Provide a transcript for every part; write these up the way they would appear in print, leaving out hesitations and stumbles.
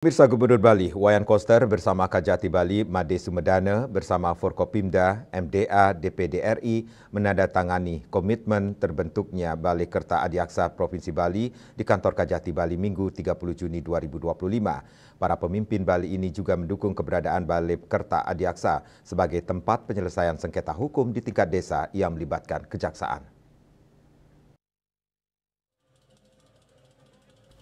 Pemirsa Gubernur Bali, Wayan Koster bersama Kajati Bali, Made Sumedana bersama Forkopimda, MDA, DPD RI menandatangani komitmen terbentuknya Balai Kerta Adiaksa Provinsi Bali di kantor Kajati Bali Minggu 30 Juni 2025. Para pemimpin Bali ini juga mendukung keberadaan Balai Kerta Adiaksa sebagai tempat penyelesaian sengketa hukum di tingkat desa yang melibatkan kejaksaan.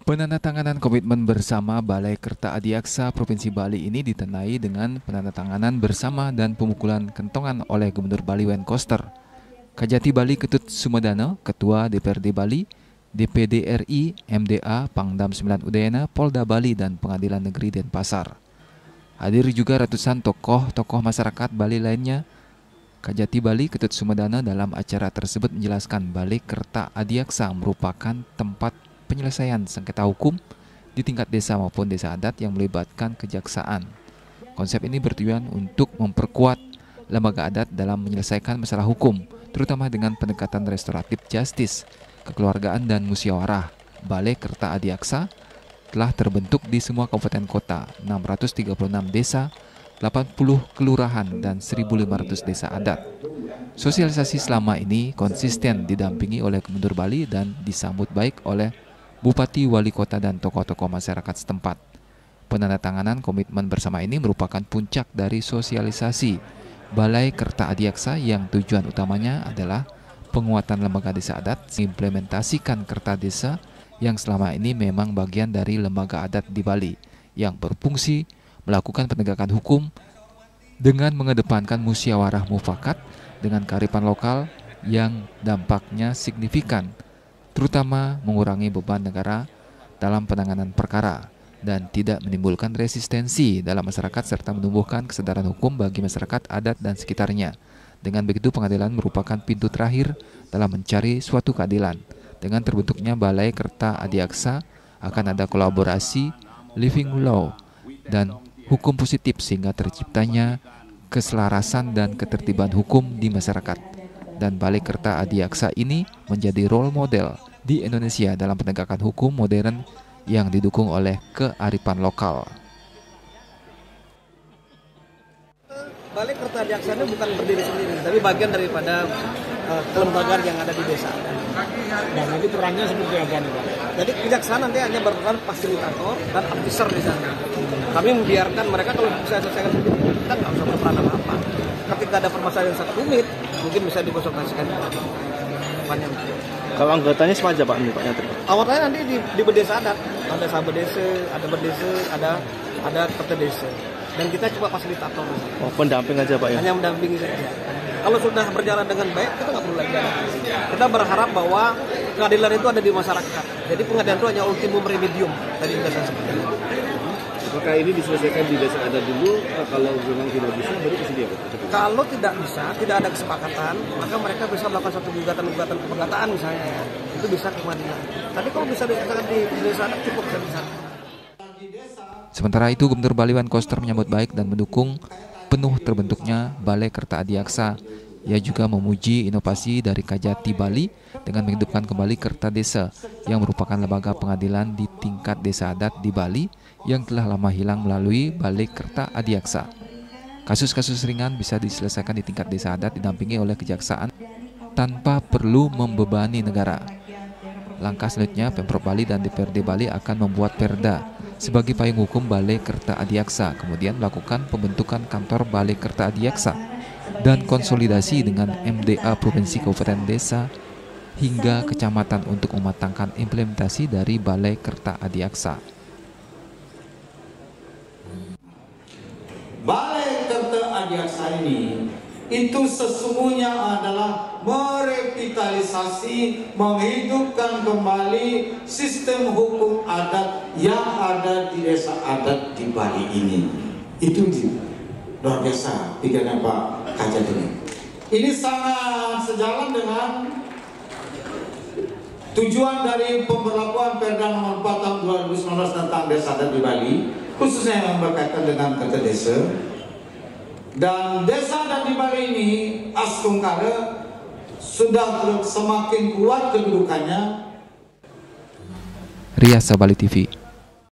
Penandatanganan komitmen bersama Balai Kerta Adiaksa Provinsi Bali ini ditenai dengan penandatanganan bersama dan pemukulan kentongan oleh Gubernur Bali Wayan Koster, Kajati Bali Ketut Sumedana, Ketua DPRD Bali, DPD RI, MDA, Pangdam 9 Udayana, Polda Bali, dan Pengadilan Negeri Denpasar. Hadir juga ratusan tokoh masyarakat Bali lainnya. Kajati Bali Ketut Sumedana dalam acara tersebut menjelaskan Balai Kerta Adiaksa merupakan tempat penyelesaian sengketa hukum di tingkat desa maupun desa adat yang melibatkan kejaksaan. Konsep ini bertujuan untuk memperkuat lembaga adat dalam menyelesaikan masalah hukum, terutama dengan pendekatan restoratif justice, kekeluargaan, dan musyawarah. Balai Kerta Adiaksa telah terbentuk di semua kabupaten kota, 636 desa, 80 kelurahan, dan 1.500 desa adat. Sosialisasi selama ini konsisten didampingi oleh Gubernur Bali dan disambut baik oleh Bupati, Wali Kota, dan tokoh-tokoh masyarakat setempat. Penandatanganan komitmen bersama ini merupakan puncak dari sosialisasi Balai Kerta Adiaksa yang tujuan utamanya adalah penguatan lembaga desa adat, mengimplementasikan Kerta Desa yang selama ini memang bagian dari lembaga adat di Bali yang berfungsi melakukan penegakan hukum dengan mengedepankan musyawarah mufakat dengan kearifan lokal yang dampaknya signifikan, terutama mengurangi beban negara dalam penanganan perkara dan tidak menimbulkan resistensi dalam masyarakat serta menumbuhkan kesadaran hukum bagi masyarakat adat dan sekitarnya. Dengan begitu, pengadilan merupakan pintu terakhir dalam mencari suatu keadilan. Dengan terbentuknya Balai Kerta Adiaksa akan ada kolaborasi living law dan hukum positif sehingga terciptanya keselarasan dan ketertiban hukum di masyarakat. Dan Balai Kerta Adiaksa ini menjadi role model di Indonesia dalam penegakan hukum modern yang didukung oleh kearifan lokal. Balai Kerta Adiaksa ini bukan berdiri sendiri, tapi bagian daripada kelembagaan yang ada di desa. Dan nanti perannya seperti apa nih Pak? Jadi kejaksaan nanti hanya berperan fasilitator dan advisor di sana. Kami membiarkan mereka kalau bisa selesaikan sendiri, kita nggak usah berperan apa-apa. Ketika ada permasalahan yang sangat rumit, mungkin bisa dikonsultasikan. Kalau anggotanya siapa aja Pak? Awalnya nanti di berdesa adat, ada sahabat desa, ada berdesa, ada kerta desa. Dan kita coba fasilitator. Oh, pendamping aja Pak ya? Hanya mendampingi saja. Kalau sudah berjalan dengan baik, kita nggak perlu lagi. Kita berharap bahwa keadilan itu ada di masyarakat. Jadi pengadilan itu hanya ultimum remedium dari desa seperti itu. Apakah ini diselesaikan di desa adat dulu? Kalau memang tidak bisa, baru ke sini ya Pak? Kalau tidak bisa, tidak ada kesepakatan, maka mereka bisa melakukan satu gugatan kepegataan misalnya. Itu bisa ke pengadilan. Tapi kalau bisa diselesaikan di desa adat, cukup bisa. Sementara itu, Gubernur Bali Wayan Koster menyambut baik dan mendukung penuh terbentuknya Balai Kerta Adiaksa. Ia juga memuji inovasi dari Kajati Bali dengan menghidupkan kembali Kerta Desa yang merupakan lembaga pengadilan di tingkat desa adat di Bali yang telah lama hilang melalui Balai Kerta Adiaksa. Kasus-kasus ringan bisa diselesaikan di tingkat desa adat didampingi oleh kejaksaan tanpa perlu membebani negara. Langkah selanjutnya, Pemprov Bali dan DPRD Bali akan membuat perda sebagai payung hukum Balai Kerta Adiaksa, kemudian melakukan pembentukan kantor Balai Kerta Adiaksa dan konsolidasi dengan MDA Provinsi Kabupaten Desa hingga kecamatan untuk mematangkan implementasi dari Balai Kerta Adiaksa. Balai Kerta Adiaksa ini itu sesungguhnya adalah merevitalisasi, menghidupkan kembali sistem hukum adat yang ada di desa adat di Bali ini. Itu luar biasa pikiran Pak Kajati ini. Ini sangat sejalan dengan tujuan dari pemberlakuan Perda Nomor 4 Tahun 2019 tentang desa adat di Bali, khususnya yang berkaitan dengan kerta desa. Dan desa adat di Bali ini Astungkara sudah semakin kuat kedudukannya. Riasa Bali TV.